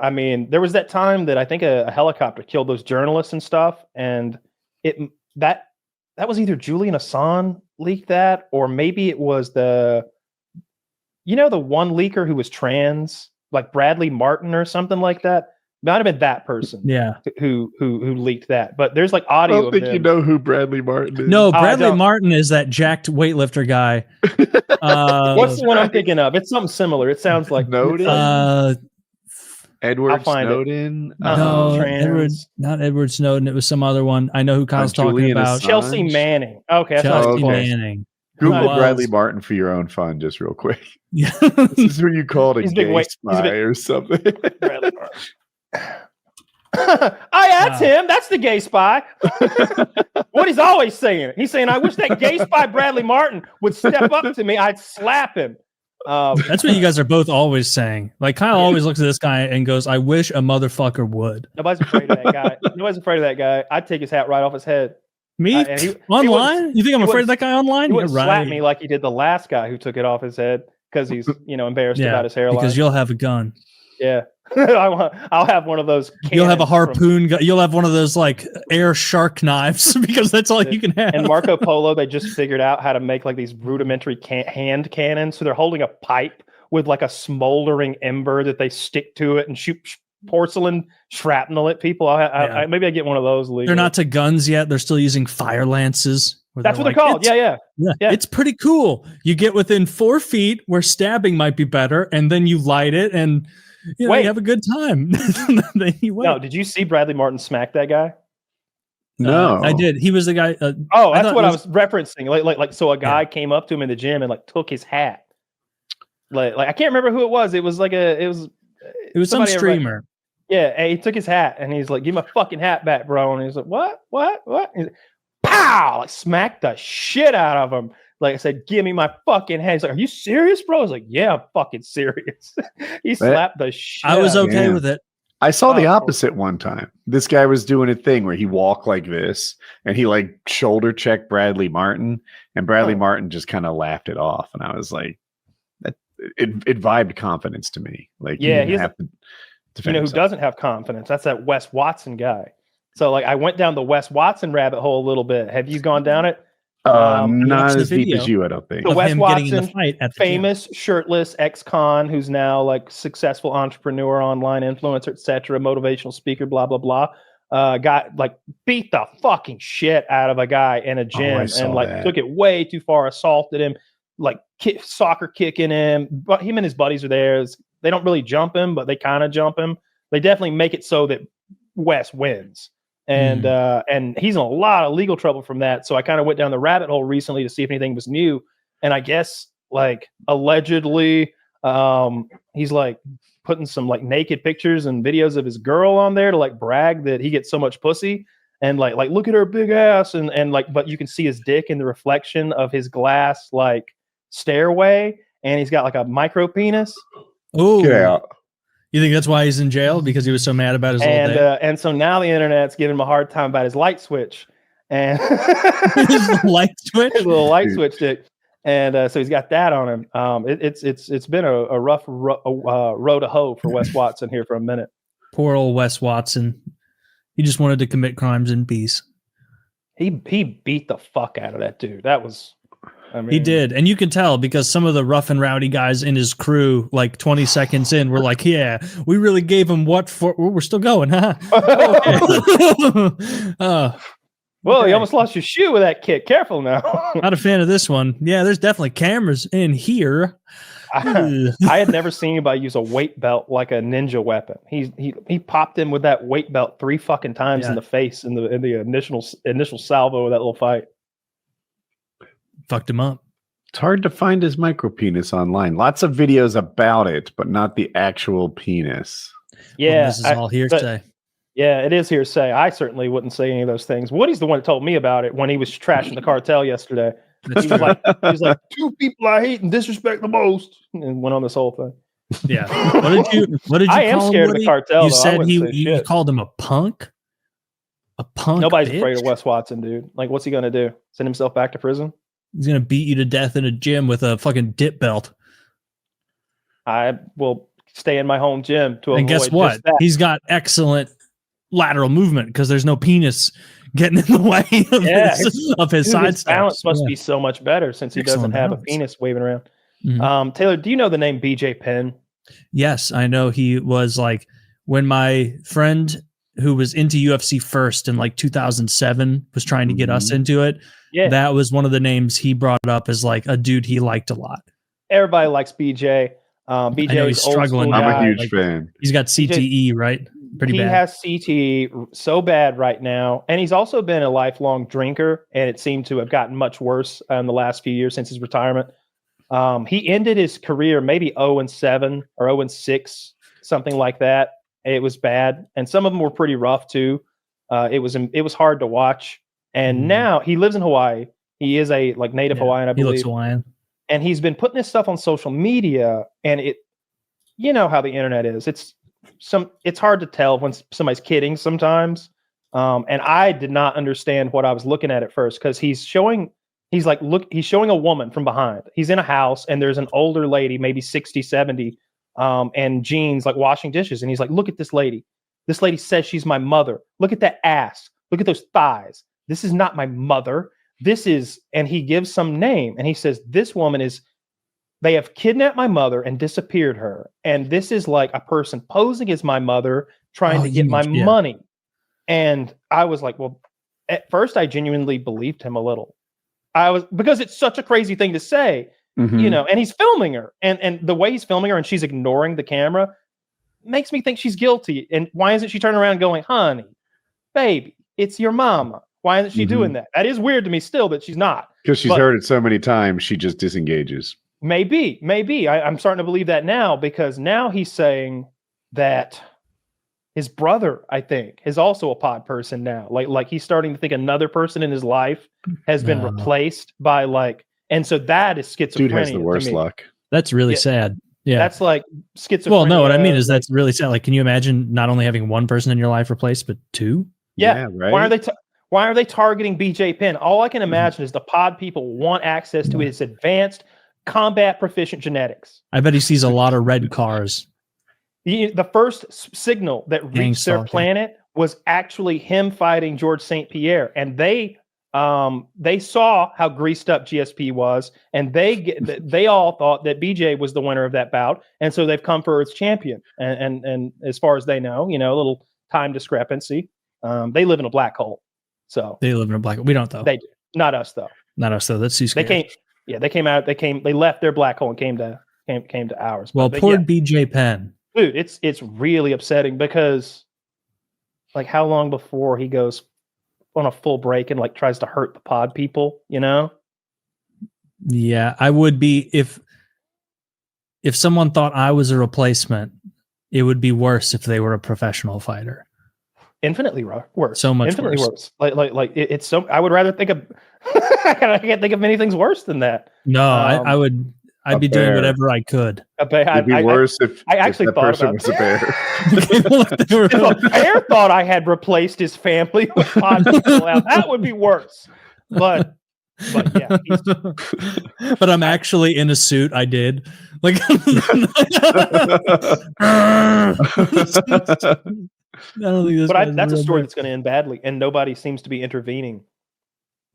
I mean, there was that time that I think a helicopter killed those journalists and stuff, and that was either Julian Assange leaked that, or maybe it was the one leaker who was trans, like Bradley Martyn or something like that. Might have been that person, who leaked that. But there's like audio. I don't think you know who Bradley Martyn is. No, Bradley Martyn is that jacked weightlifter guy. What's the one I'm thinking of? It's something similar. It sounds like Edward Snowden. No, not Edward Snowden. It was some other one. I know who Kyle's talking about. Chelsea Manning. Okay, Chelsea Manning. Google Bradley Martyn for your own fun, just real quick. Yeah. This is what you called a gay spy or something. Bradley Martyn. That's him. That's the gay spy. What he's always saying. He's saying, I wish that gay spy Bradley Martyn would step up to me. I'd slap him. That's what you guys are both always saying. Like Kyle always looks at this guy and goes, I wish a motherfucker would. Nobody's afraid of that guy. I'd take his hat right off his head. Me? Online? You think I'm afraid of that guy online? He would slap me like he did the last guy who took it off his head because he's embarrassed about his hairline. Because you'll have a gun. Yeah. I'll have one of those. You'll have a harpoon gun. You'll have one of those like air shark knives because that's all you can have. And Marco Polo, they just figured out how to make like these rudimentary hand cannons. So they're holding a pipe with like a smoldering ember that they stick to it and shoot porcelain shrapnel at people. Maybe I get one of those. Legally. They're not to guns yet. They're still using fire lances. That's what they're called. Yeah. It's pretty cool. You get within 4 feet where stabbing might be better, and then you light it and you have a good time. Then you wait. No, did you see Bradley Martyn smack that guy? No, I did. He was the guy. That's what I was referencing. Like, so a guy came up to him in the gym and like took his hat. Like I can't remember who it was. It was some streamer. And he took his hat and he's like, "Give my fucking hat back, bro." And he's like, "What? He's like, pow! Like smacked the shit out of him. Like I said, "Give me my fucking hat." He's like, "Are you serious, bro?" I was like, "Yeah, I'm fucking serious." He slapped the shit. I was okay with it. I saw the opposite one time. This guy was doing a thing where he walked like this and he like shoulder checked Bradley Martyn, and Bradley Martyn just kind of laughed it off. And I was like, it vibed confidence to me. Like, yeah, he have to defend himself. Who doesn't have confidence? That's that Wes Watson guy. So like I went down the Wes Watson rabbit hole a little bit. Have you gone down it? Not as deep as you, I don't think. So Wes Watson, famous shirtless ex-con who's now like successful entrepreneur, online influencer, etc., motivational speaker, blah blah blah. Got like beat the fucking shit out of a guy in a gym and like took it way too far, assaulted him, like soccer kicking him. But him and his buddies are there. They don't really jump him, but they kind of jump him. They definitely make it so that Wes wins. And he's in a lot of legal trouble from that. So I kind of went down the rabbit hole recently to see if anything was new. And I guess like allegedly he's like putting some like naked pictures and videos of his girl on there to like brag that he gets so much pussy and like look at her big ass and like, but you can see his dick in the reflection of his glass like stairway, and he's got like a micro penis. Oh yeah. You think that's why he's in jail? Because he was so mad about his little dick? And so now the internet's giving him a hard time about his light switch. And his light switch? His little light switch dick. And so he's got that on him. It's been a rough road to hoe for Wes Watson here for a minute. Poor old Wes Watson. He just wanted to commit crimes in peace. He beat the fuck out of that dude. That was... he did, and you can tell because some of the rough and rowdy guys in his crew, like 20 seconds in, were like, "Yeah, we really gave him what for? We're still going, huh?" Well, you almost lost your shoe with that kick. Careful now. Not a fan of this one. Yeah, there's definitely cameras in here. I had never seen anybody use a weight belt like a ninja weapon. He popped him with that weight belt 3 fucking times in the face in the initial salvo of that little fight. Fucked him up. It's hard to find his micro penis online. Lots of videos about it, but not the actual penis. Yeah, well, this is all hearsay. Yeah, it is hearsay. I certainly wouldn't say any of those things. Woody's the one that told me about it when he was trashing the cartel yesterday. He was like, 2 people I hate and disrespect the most, and went on this whole thing. Yeah. What did you I am scared of the cartel. You said you called him a punk? A punk? Nobody's bitch? afraid of Wes Watson, dude. Like, what's he going to do? Send himself back to prison? He's going to beat you to death in a gym with a fucking dip belt. I will stay in my home gym to avoid. And guess what? Just that. He's got excellent lateral movement because there's no penis getting in the way of his side his balance must be so much better since he doesn't have a penis waving around. Mm-hmm. Taylor, do you know the name BJ Penn? Yes, I know. He was like, when my friend who was into UFC first in like 2007 was trying to get us into it. Yeah. That was one of the names he brought up as like a dude he liked a lot. Everybody likes BJ. BJ is struggling. I'm a huge fan. He's got CTE, right? Pretty bad. He has CTE so bad right now. And he's also been a lifelong drinker, and it seemed to have gotten much worse in the last few years since his retirement. He ended his career maybe 0-7 or 0-6, something like that. It was bad. And some of them were pretty rough too. It was hard to watch. And now he lives in Hawaii. He is a native Hawaiian, I believe. He looks Hawaiian. And he's been putting this stuff on social media, and you know how the internet is. It's hard to tell when somebody's kidding sometimes. And I did not understand what I was looking at first, because he's showing a woman from behind. He's in a house, and there's an older lady, maybe 60, 70, and jeans, like washing dishes. And he's like, look at this lady. This lady says she's my mother. Look at that ass. Look at those thighs. This is not my mother. This is, and he gives some name, and he says, this woman they have kidnapped my mother and disappeared her. And this is like a person posing as my mother, trying to get my money. And I was like, well, at first I genuinely believed him a little. Because it's such a crazy thing to say, and he's filming her, and the way he's filming her and she's ignoring the camera makes me think she's guilty. And why isn't she turning around going, honey, baby, it's your mama. Why isn't she doing that? That is weird to me still that she's not. Because she's heard it so many times, she just disengages. Maybe. I'm starting to believe that now, because now he's saying that his brother, I think, is also a pod person now. Like he's starting to think another person in his life has been replaced by and so that is schizophrenia. Dude has the worst luck. That's really sad. Yeah. That's like schizophrenia. Well, no, what I mean is that's really sad. Like, can you imagine not only having one person in your life replaced, but two? Yeah. Right. Why are they targeting BJ Penn? All I can imagine is the pod people want access to his advanced combat proficient genetics. I bet he sees a lot of red cars. The first signal that reached their planet was actually him fighting George St. Pierre, and they saw how greased up GSP was, and they all thought that BJ was the winner of that bout, and so they've come for its champion. And as far as they know, a little time discrepancy. They live in a black hole, so they live in a black hole. We don't though. They do. Not us though. Not us though. That's too scary. They left their black hole and came to ours. Well, poor BJ Penn. Dude, it's really upsetting, because like how long before he goes on a full break and like tries to hurt the pod people, Yeah, I would be if someone thought I was a replacement, it would be worse if they were a professional fighter. Infinitely worse. So much infinitely worse. It's so. I would rather think of. I can't think of many things worse than that. No, I would. I'd be doing whatever I could. It'd be worse if I actually that thought person about was a bear. If a bear thought I had replaced his family with pod people out, that would be worse. But yeah. But I'm actually in a suit. I did. Like that's a story that's going to end badly, and nobody seems to be intervening.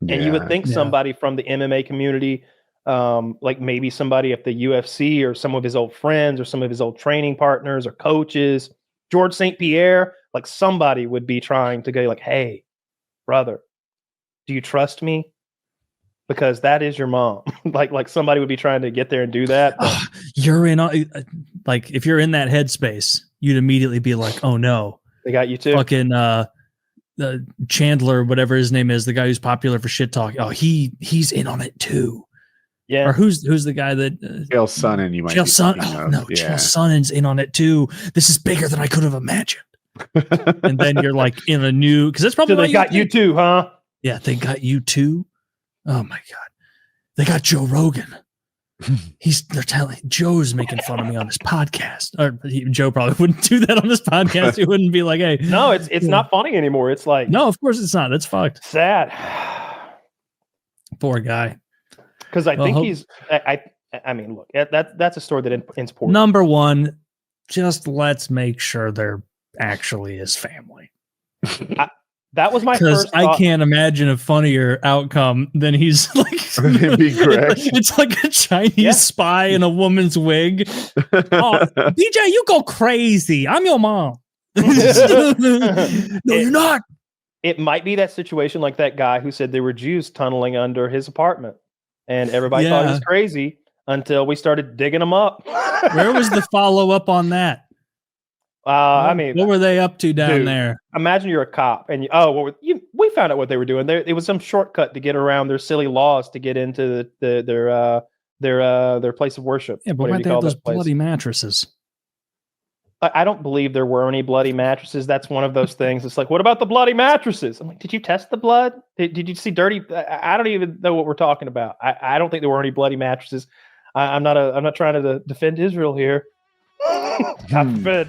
And you would think somebody from the MMA community, like maybe somebody at the UFC or some of his old friends or some of his old training partners or coaches, George St. Pierre, like somebody would be trying to go like, hey, brother, do you trust me? Because that is your mom. like somebody would be trying to get there and do that. You're in, like, if you're in that headspace, you'd immediately be like, oh no, they got you too. Fucking Chandler, whatever his name is, the guy who's popular for shit talk. Oh, he's in on it too. Yeah. Or who's the guy that Chael Sonnen? You might. Chael Sonnen. Oh no, Chael Sonnen's in on it too. This is bigger than I could have imagined. And then you're like in a new, because that's probably so they got you too, huh? Yeah, they got you too. Oh my god, they got Joe Rogan. They're telling Joe's making fun of me on this podcast. Or Joe probably wouldn't do that on this podcast. He wouldn't be like, "Hey, no, it's not funny anymore." It's like, no, of course it's not. That's fucked. Sad. Poor guy. Because I think he's. I mean, look, that's a story that imports. Number one, just let's make sure they're actually his family. That was my first thought. I can't imagine a funnier outcome than he's like, it's like a Chinese spy in a woman's wig. Oh, DJ, you go crazy. I'm your mom. No, you're not. It might be that situation like that guy who said there were Jews tunneling under his apartment, and everybody thought he was crazy until we started digging them up. Where was the follow up on that? I mean, what were they up to down there? Imagine you're a cop, and we found out what they were doing. It was some shortcut to get around their silly laws to get into their place of worship. Yeah, but why'd they have those bloody mattresses? I don't believe there were any bloody mattresses. That's one of those things. It's like, what about the bloody mattresses? I'm like, did you test the blood? Did you see dirty? I don't even know what we're talking about. I don't think there were any bloody mattresses. I'm not trying to defend Israel here. God forbid.